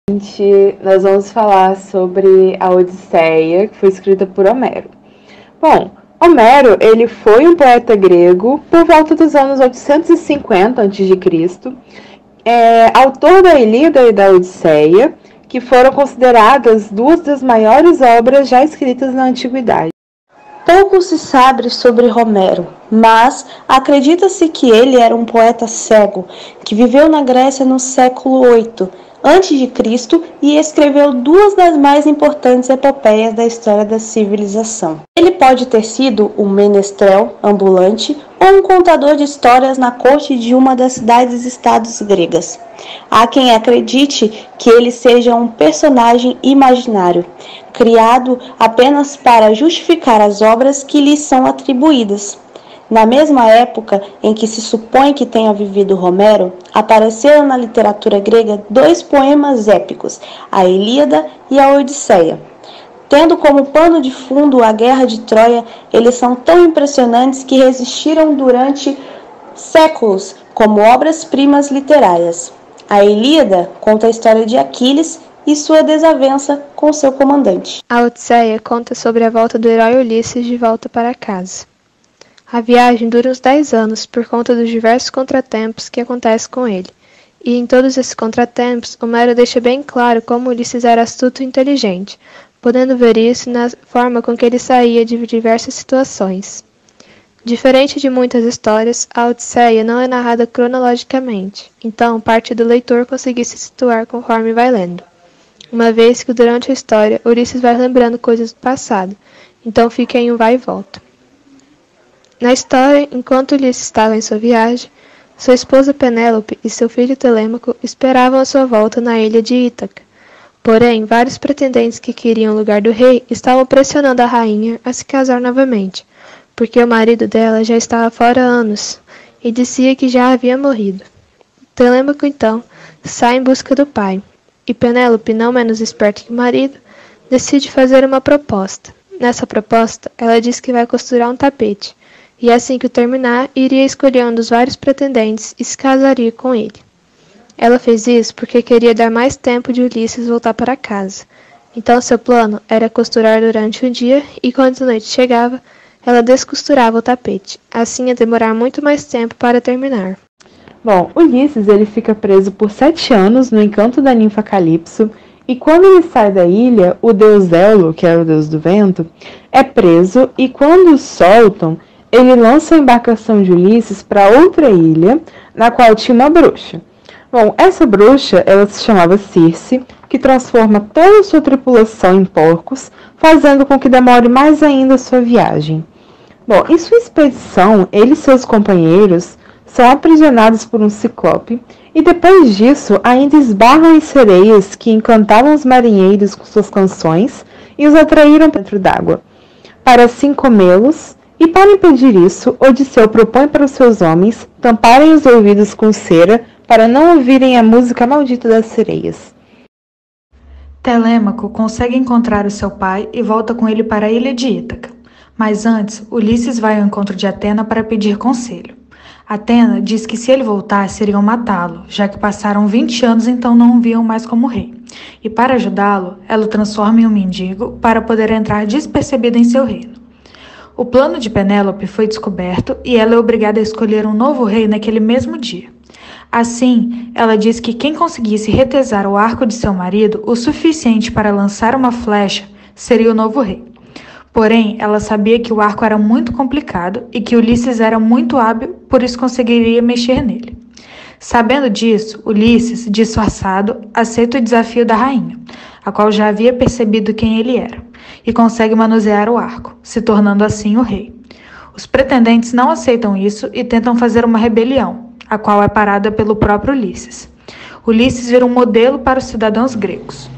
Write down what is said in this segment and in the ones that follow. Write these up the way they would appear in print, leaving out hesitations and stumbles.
Nós vamos falar sobre a Odisseia, que foi escrita por Homero. Bom, Homero, ele foi um poeta grego por volta dos anos 850 a.C., autor da Ilíada e da Odisseia, que foram consideradas duas das maiores obras já escritas na antiguidade. Pouco se sabe sobre Homero, mas acredita-se que ele era um poeta cego que viveu na Grécia no século VIII a.C. e escreveu duas das mais importantes epopeias da história da civilização. Ele pode ter sido um menestrel ambulante ou um contador de histórias na corte de uma das cidades-estados gregas. Há quem acredite que ele seja um personagem imaginário, criado apenas para justificar as obras que lhe são atribuídas. Na mesma época em que se supõe que tenha vivido Homero, apareceram na literatura grega dois poemas épicos, a Ilíada e a Odisseia. Tendo como pano de fundo a Guerra de Troia, eles são tão impressionantes que resistiram durante séculos como obras-primas literárias. A Ilíada conta a história de Aquiles e sua desavença com seu comandante. A Odisseia conta sobre a volta do herói Ulisses de volta para casa. A viagem dura uns 10 anos por conta dos diversos contratempos que acontecem com ele. E em todos esses contratempos, Homero deixa bem claro como Ulisses era astuto e inteligente, podendo ver isso na forma com que ele saía de diversas situações. Diferente de muitas histórias, a Odisseia não é narrada cronologicamente, então parte do leitor conseguir se situar conforme vai lendo. Uma vez que durante a história, Ulisses vai lembrando coisas do passado, então fica em um vai e volta. Na história, enquanto Ulisses estava em sua viagem, sua esposa Penélope e seu filho Telêmaco esperavam a sua volta na ilha de Ítaca. Porém, vários pretendentes que queriam o lugar do rei estavam pressionando a rainha a se casar novamente, porque o marido dela já estava fora há anos e dizia que já havia morrido. Telêmaco, então, sai em busca do pai, e Penélope, não menos esperta que o marido, decide fazer uma proposta. Nessa proposta, ela diz que vai costurar um tapete, e assim que o terminar, iria escolher um dos vários pretendentes e se casaria com ele. Ela fez isso porque queria dar mais tempo de Ulisses voltar para casa. Então seu plano era costurar durante o dia e quando a noite chegava, ela descosturava o tapete. Assim ia demorar muito mais tempo para terminar. Bom, Ulisses ele fica preso por 7 anos no encanto da ninfa Calipso, e quando ele sai da ilha, o deus Éolo, que era o deus do vento, é preso, e quando o soltam, ele lança a embarcação de Ulisses para outra ilha, na qual tinha uma bruxa. Bom, essa bruxa, ela se chamava Circe, que transforma toda a sua tripulação em porcos, fazendo com que demore mais ainda a sua viagem. Bom, em sua expedição, ele e seus companheiros são aprisionados por um ciclope, e depois disso ainda esbarram em sereias que encantavam os marinheiros com suas canções e os atraíram dentro d'água, para assim comê-los. E para impedir isso, Odisseu propõe para os seus homens tamparem os ouvidos com cera para não ouvirem a música maldita das sereias. Telêmaco consegue encontrar o seu pai e volta com ele para a ilha de Ítaca. Mas antes, Ulisses vai ao encontro de Atena para pedir conselho. Atena diz que se ele voltasse, iriam matá-lo, já que passaram 20 anos então não o viam mais como rei. E para ajudá-lo, ela o transforma em um mendigo para poder entrar despercebido em seu reino. O plano de Penélope foi descoberto e ela é obrigada a escolher um novo rei naquele mesmo dia. Assim, ela diz que quem conseguisse retesar o arco de seu marido o suficiente para lançar uma flecha seria o novo rei. Porém, ela sabia que o arco era muito complicado e que Ulisses era muito hábil, por isso conseguiria mexer nele. Sabendo disso, Ulisses, disfarçado, aceita o desafio da rainha, a qual já havia percebido quem ele era, e consegue manusear o arco, se tornando assim o rei. Os pretendentes não aceitam isso e tentam fazer uma rebelião, a qual é parada pelo próprio Ulisses. Ulisses vira um modelo para os cidadãos gregos.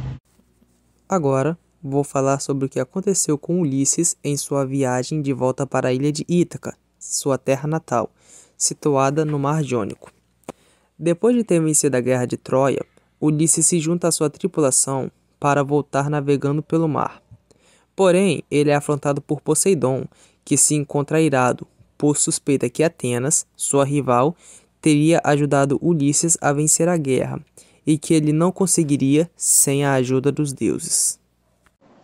Agora, vou falar sobre o que aconteceu com Ulisses em sua viagem de volta para a ilha de Ítaca, sua terra natal, situada no Mar Jônico. Depois de ter vencido a Guerra de Troia, Ulisses se junta à sua tripulação para voltar navegando pelo mar. Porém, ele é afrontado por Poseidon, que se encontra irado, por suspeita que Atenas, sua rival, teria ajudado Ulisses a vencer a guerra, e que ele não conseguiria sem a ajuda dos deuses.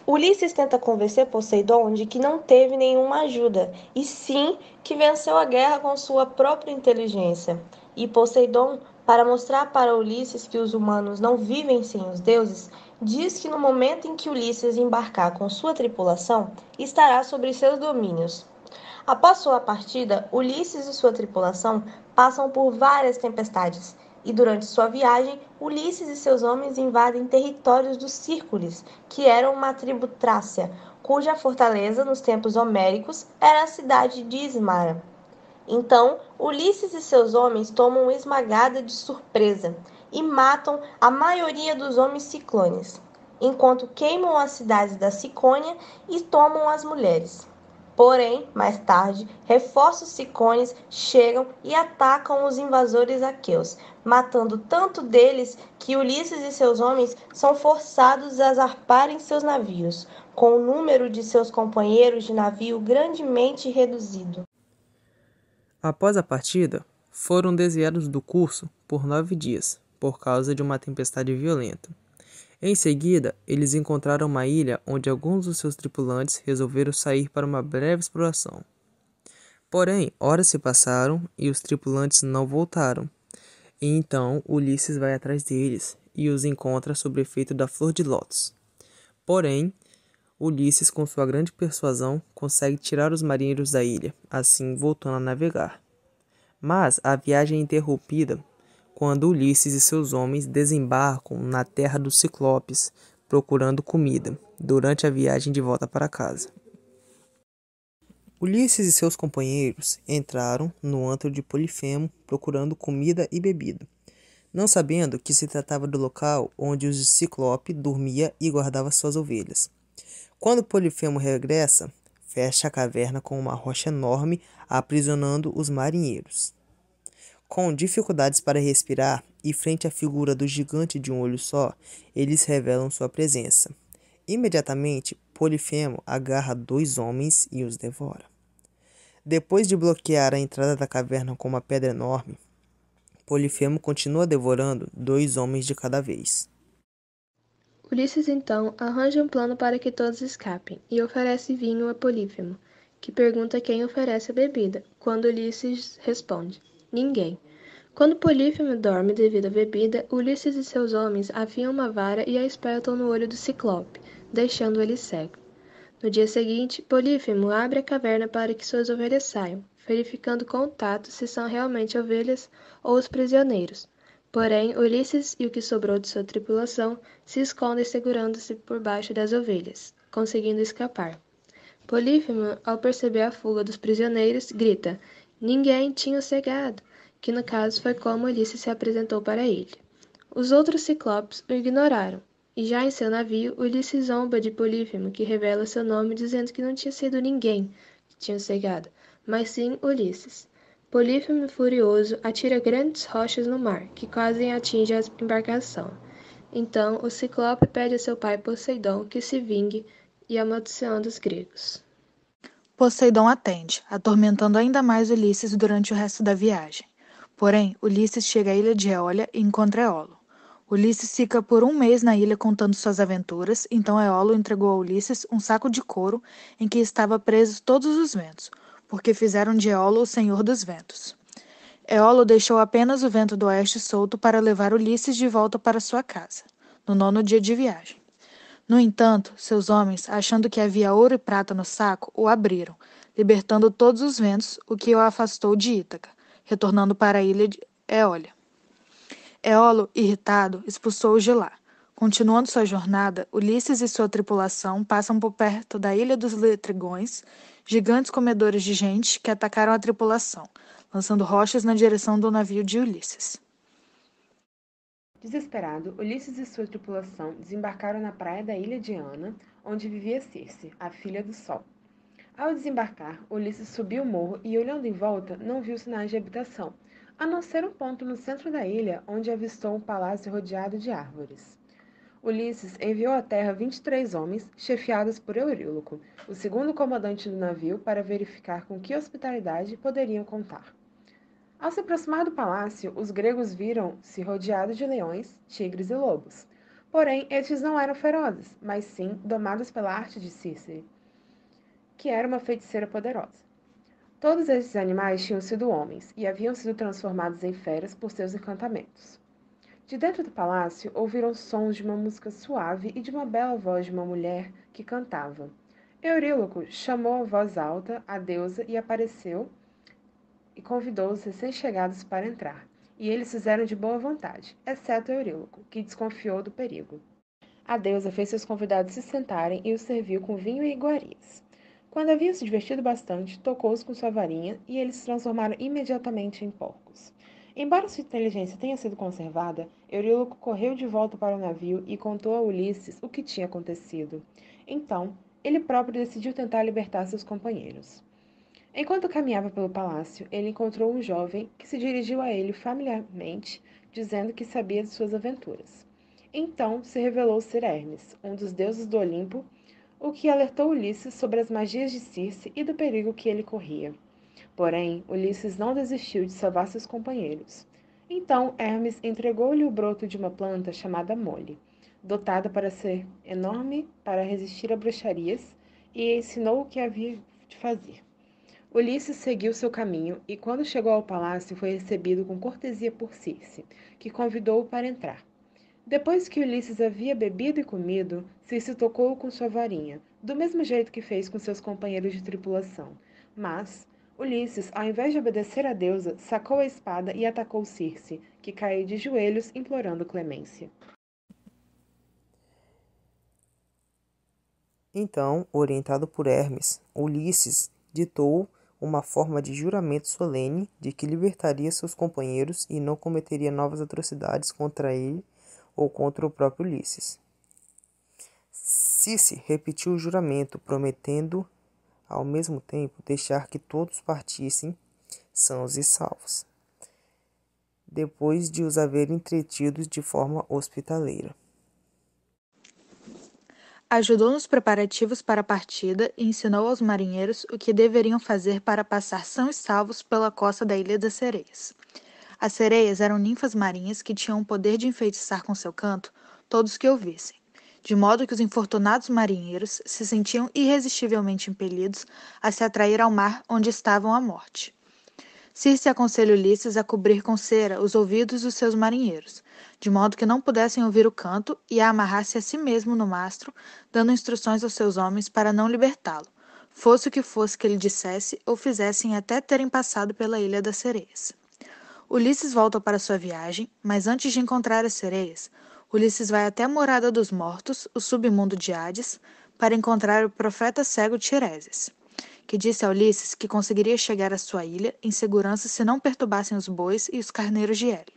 Ulisses tenta convencer Poseidon de que não teve nenhuma ajuda, e sim que venceu a guerra com sua própria inteligência. E Poseidon, para mostrar para Ulisses que os humanos não vivem sem os deuses, diz que no momento em que Ulisses embarcar com sua tripulação, estará sobre seus domínios. Após sua partida, Ulisses e sua tripulação passam por várias tempestades, e durante sua viagem, Ulisses e seus homens invadem territórios dos Círcules, que eram uma tribo trácia, cuja fortaleza, nos tempos homéricos, era a cidade de Ismara. Então, Ulisses e seus homens tomam esmagada de surpresa e matam a maioria dos homens ciclones, enquanto queimam as cidades da Cicônia e tomam as mulheres. Porém, mais tarde, reforços cicones chegam e atacam os invasores aqueus, matando tanto deles que Ulisses e seus homens são forçados a zarparem seus navios, com o número de seus companheiros de navio grandemente reduzido. Após a partida, foram desviados do curso por 9 dias, por causa de uma tempestade violenta. Em seguida, eles encontraram uma ilha onde alguns dos seus tripulantes resolveram sair para uma breve exploração. Porém, horas se passaram e os tripulantes não voltaram. E então Ulisses vai atrás deles e os encontra sob o efeito da flor de lótus. Porém, Ulisses, com sua grande persuasão, consegue tirar os marinheiros da ilha, assim voltando a navegar. Mas a viagem é interrompida quando Ulisses e seus homens desembarcam na terra dos Ciclopes, procurando comida, durante a viagem de volta para casa. Ulisses e seus companheiros entraram no antro de Polifemo procurando comida e bebida, não sabendo que se tratava do local onde o Ciclope dormia e guardava suas ovelhas. Quando Polifemo regressa, fecha a caverna com uma rocha enorme, aprisionando os marinheiros. Com dificuldades para respirar e frente à figura do gigante de um olho só, eles revelam sua presença. Imediatamente, Polifemo agarra 2 homens e os devora. Depois de bloquear a entrada da caverna com uma pedra enorme, Polifemo continua devorando 2 homens de cada vez. Ulisses então arranja um plano para que todos escapem e oferece vinho a Polífemo, que pergunta quem oferece a bebida, quando Ulisses responde: ninguém. Quando Polífemo dorme devido à bebida, Ulisses e seus homens afiam uma vara e a espetam no olho do Ciclope, deixando ele cego. No dia seguinte, Polífemo abre a caverna para que suas ovelhas saiam, verificando com o tato se são realmente ovelhas ou os prisioneiros. Porém, Ulisses e o que sobrou de sua tripulação se escondem segurando-se por baixo das ovelhas, conseguindo escapar. Polífemo, ao perceber a fuga dos prisioneiros, grita: ninguém tinha cegado, que no caso foi como Ulisses se apresentou para ele. Os outros ciclopes o ignoraram, e já em seu navio, Ulisses zomba de Polífemo, que revela seu nome dizendo que não tinha sido ninguém que tinha cegado, mas sim Ulisses. Polífemo, furioso, atira grandes rochas no mar, que quase atingem a embarcação. Então, o Ciclope pede a seu pai Poseidon que se vingue e amaldiçoando os gregos. Poseidon atende, atormentando ainda mais Ulisses durante o resto da viagem. Porém, Ulisses chega à ilha de Eólia e encontra Éolo. Ulisses fica por 1 mês na ilha contando suas aventuras, então Éolo entregou a Ulisses um saco de couro em que estava presos todos os ventos, porque fizeram de Éolo o senhor dos ventos. Éolo deixou apenas o vento do oeste solto para levar Ulisses de volta para sua casa, no 9º dia de viagem. No entanto, seus homens, achando que havia ouro e prata no saco, o abriram, libertando todos os ventos, o que o afastou de Ítaca, retornando para a ilha de Eólia. Éolo, irritado, expulsou-os de lá. Continuando sua jornada, Ulisses e sua tripulação passam por perto da ilha dos Letrigões, gigantes comedores de gente que atacaram a tripulação, lançando rochas na direção do navio de Ulisses. Desesperado, Ulisses e sua tripulação desembarcaram na praia da ilha de Ana, onde vivia Circe, a filha do Sol. Ao desembarcar, Ulisses subiu o morro e, olhando em volta, não viu sinais de habitação, a não ser um ponto no centro da ilha, onde avistou um palácio rodeado de árvores. Ulisses enviou à terra 23 homens, chefiados por Euríloco, o segundo comandante do navio, para verificar com que hospitalidade poderiam contar. Ao se aproximar do palácio, os gregos viram-se rodeados de leões, tigres e lobos. Porém, estes não eram ferozes, mas sim domados pela arte de Circe, que era uma feiticeira poderosa. Todos esses animais tinham sido homens e haviam sido transformados em feras por seus encantamentos. De dentro do palácio ouviram sons de uma música suave e de uma bela voz de uma mulher que cantava. Euríloco chamou a voz alta a deusa e apareceu e convidou os recém-chegados para entrar. E eles fizeram de boa vontade, exceto Euríloco, que desconfiou do perigo. A deusa fez seus convidados se sentarem e os serviu com vinho e iguarias. Quando haviam se divertido bastante, tocou-os com sua varinha e eles se transformaram imediatamente em porcos. Embora sua inteligência tenha sido conservada, Euríloco correu de volta para o navio e contou a Ulisses o que tinha acontecido. Então, ele próprio decidiu tentar libertar seus companheiros. Enquanto caminhava pelo palácio, ele encontrou um jovem que se dirigiu a ele familiarmente, dizendo que sabia de suas aventuras. Então se revelou ser Hermes, um dos deuses do Olimpo, o que alertou Ulisses sobre as magias de Circe e do perigo que ele corria. Porém, Ulisses não desistiu de salvar seus companheiros. Então Hermes entregou-lhe o broto de uma planta chamada mole, dotada para ser enorme para resistir a bruxarias, e ensinou o que havia de fazer. Ulisses seguiu seu caminho e, quando chegou ao palácio, foi recebido com cortesia por Circe, que convidou-o para entrar. Depois que Ulisses havia bebido e comido, Circe tocou-o com sua varinha, do mesmo jeito que fez com seus companheiros de tripulação. Mas Ulisses, ao invés de obedecer à deusa, sacou a espada e atacou Circe, que caiu de joelhos implorando clemência. Então, orientado por Hermes, Ulisses ditou uma forma de juramento solene de que libertaria seus companheiros e não cometeria novas atrocidades contra ele ou contra o próprio Ulisses. Circe repetiu o juramento, prometendo, ao mesmo tempo, deixar que todos partissem sãos e salvos, depois de os haver entretidos de forma hospitaleira. Ajudou nos preparativos para a partida e ensinou aos marinheiros o que deveriam fazer para passar sãos e salvos pela costa da Ilha das Sereias. As sereias eram ninfas marinhas que tinham o poder de enfeitiçar com seu canto todos que ouvissem, de modo que os infortunados marinheiros se sentiam irresistivelmente impelidos a se atrair ao mar onde estavam a morte. Circe aconselha Ulisses a cobrir com cera os ouvidos dos seus marinheiros, de modo que não pudessem ouvir o canto, e a amarrar-se a si mesmo no mastro, dando instruções aos seus homens para não libertá-lo, fosse o que fosse que ele dissesse ou fizessem até terem passado pela Ilha das Sereias. Ulisses volta para sua viagem, mas antes de encontrar as sereias, Ulisses vai até a morada dos mortos, o submundo de Hades, para encontrar o profeta cego Tiresias, que disse a Ulisses que conseguiria chegar à sua ilha em segurança se não perturbassem os bois e os carneiros de Hélio.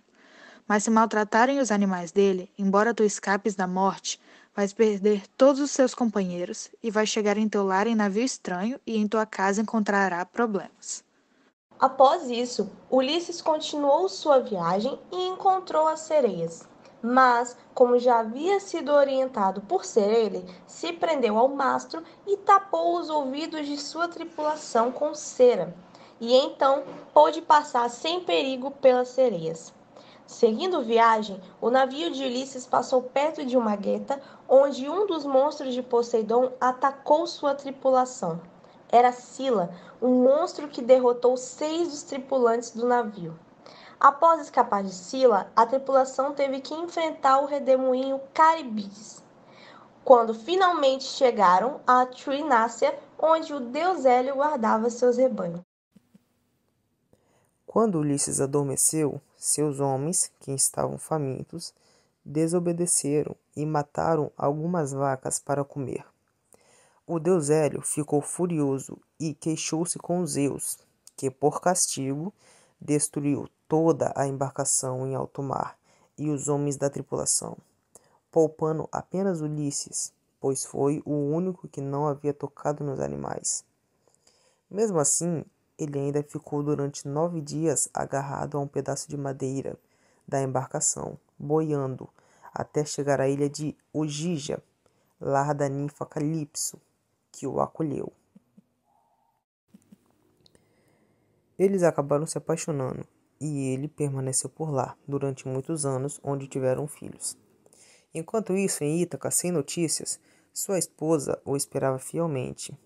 Mas se maltratarem os animais dele, embora tu escapes da morte, vais perder todos os seus companheiros e vais chegar em teu lar em navio estranho e em tua casa encontrará problemas. Após isso, Ulisses continuou sua viagem e encontrou as sereias. Mas, como já havia sido orientado por ser ele, se prendeu ao mastro e tapou os ouvidos de sua tripulação com cera, e então pôde passar sem perigo pelas sereias. Seguindo viagem, o navio de Ulisses passou perto de uma gueta, onde um dos monstros de Poseidon atacou sua tripulação. Era Sila, um monstro que derrotou 6 dos tripulantes do navio. Após escapar de Sila, a tripulação teve que enfrentar o redemoinho Caribdis. Quando finalmente chegaram a Trinácia, onde o deus Hélio guardava seus rebanhos. Quando Ulisses adormeceu, seus homens, que estavam famintos, desobedeceram e mataram algumas vacas para comer. O deus Hélio ficou furioso e queixou-se com Zeus, que, por castigo, destruiu toda a embarcação em alto mar e os homens da tripulação, poupando apenas Ulisses, pois foi o único que não havia tocado nos animais. Mesmo assim, ele ainda ficou durante 9 dias agarrado a um pedaço de madeira da embarcação, boiando, até chegar à ilha de Ogígia, lar da ninfa Calipso, que o acolheu. Eles acabaram se apaixonando, e ele permaneceu por lá durante muitos anos, onde tiveram filhos. Enquanto isso, em Ítaca, sem notícias, sua esposa o esperava fielmente.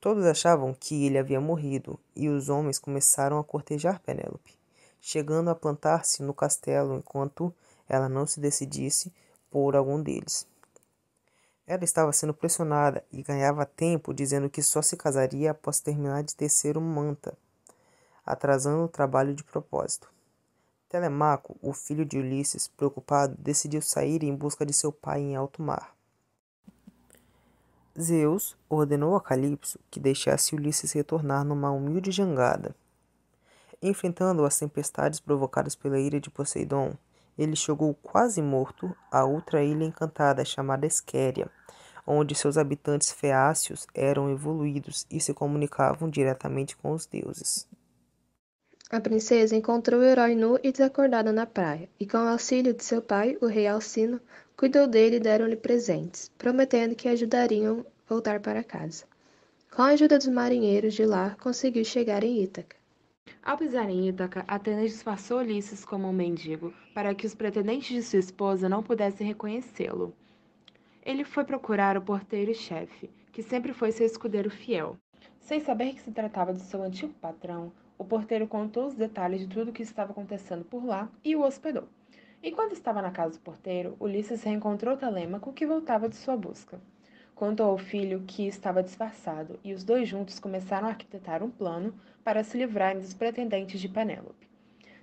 Todos achavam que ele havia morrido, e os homens começaram a cortejar Penélope, chegando a plantar-se no castelo enquanto ela não se decidisse por algum deles. Ela estava sendo pressionada e ganhava tempo dizendo que só se casaria após terminar de tecer uma manta, atrasando o trabalho de propósito. Telemaco, o filho de Ulisses, preocupado, decidiu sair em busca de seu pai em alto mar. Zeus ordenou a Calipso que deixasse Ulisses retornar numa humilde jangada. Enfrentando as tempestades provocadas pela ira de Poseidon, ele chegou quase morto a outra ilha encantada chamada Esquéria, onde seus habitantes feácios eram evoluídos e se comunicavam diretamente com os deuses. A princesa encontrou o herói nu e desacordado na praia, e com o auxílio de seu pai, o rei Alcino, cuidou dele e deram-lhe presentes, prometendo que ajudariam a voltar para casa. Com a ajuda dos marinheiros de lá, conseguiu chegar em Ítaca. Ao pisar em Ítaca, Atenas disfarçou Ulisses como um mendigo, para que os pretendentes de sua esposa não pudessem reconhecê-lo. Ele foi procurar o porteiro-chefe, que sempre foi seu escudeiro fiel. Sem saber que se tratava de seu antigo patrão, o porteiro contou os detalhes de tudo o que estava acontecendo por lá e o hospedou. Enquanto estava na casa do porteiro, Ulisses reencontrou Telêmaco, que voltava de sua busca. Contou ao filho que estava disfarçado, e os dois juntos começaram a arquitetar um plano para se livrarem dos pretendentes de Penélope.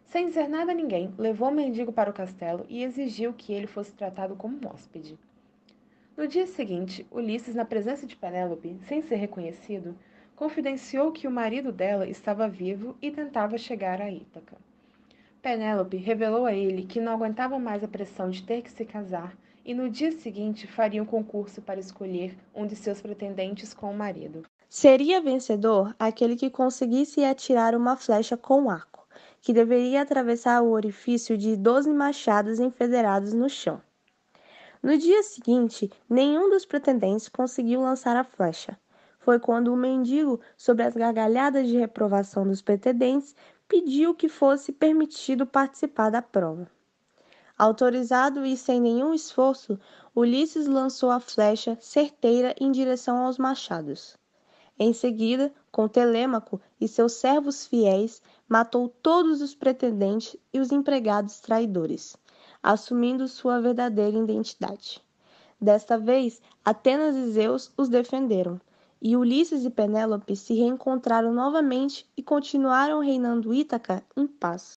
Sem dizer nada a ninguém, levou o mendigo para o castelo e exigiu que ele fosse tratado como um hóspede. No dia seguinte, Ulisses, na presença de Penélope, sem ser reconhecido, confidenciou que o marido dela estava vivo e tentava chegar a Ítaca. Penélope revelou a ele que não aguentava mais a pressão de ter que se casar e no dia seguinte faria um concurso para escolher um de seus pretendentes com o marido. Seria vencedor aquele que conseguisse atirar uma flecha com arco, que deveria atravessar o orifício de 12 machados enfedeirados no chão. No dia seguinte, nenhum dos pretendentes conseguiu lançar a flecha. Foi quando o mendigo, sob as gargalhadas de reprovação dos pretendentes, pediu que fosse permitido participar da prova. Autorizado e sem nenhum esforço, Ulisses lançou a flecha certeira em direção aos machados. Em seguida, com Telêmaco e seus servos fiéis, matou todos os pretendentes e os empregados traidores, assumindo sua verdadeira identidade. Desta vez, Atenas e Zeus os defenderam, e Ulisses e Penélope se reencontraram novamente e continuaram reinando Ítaca em paz.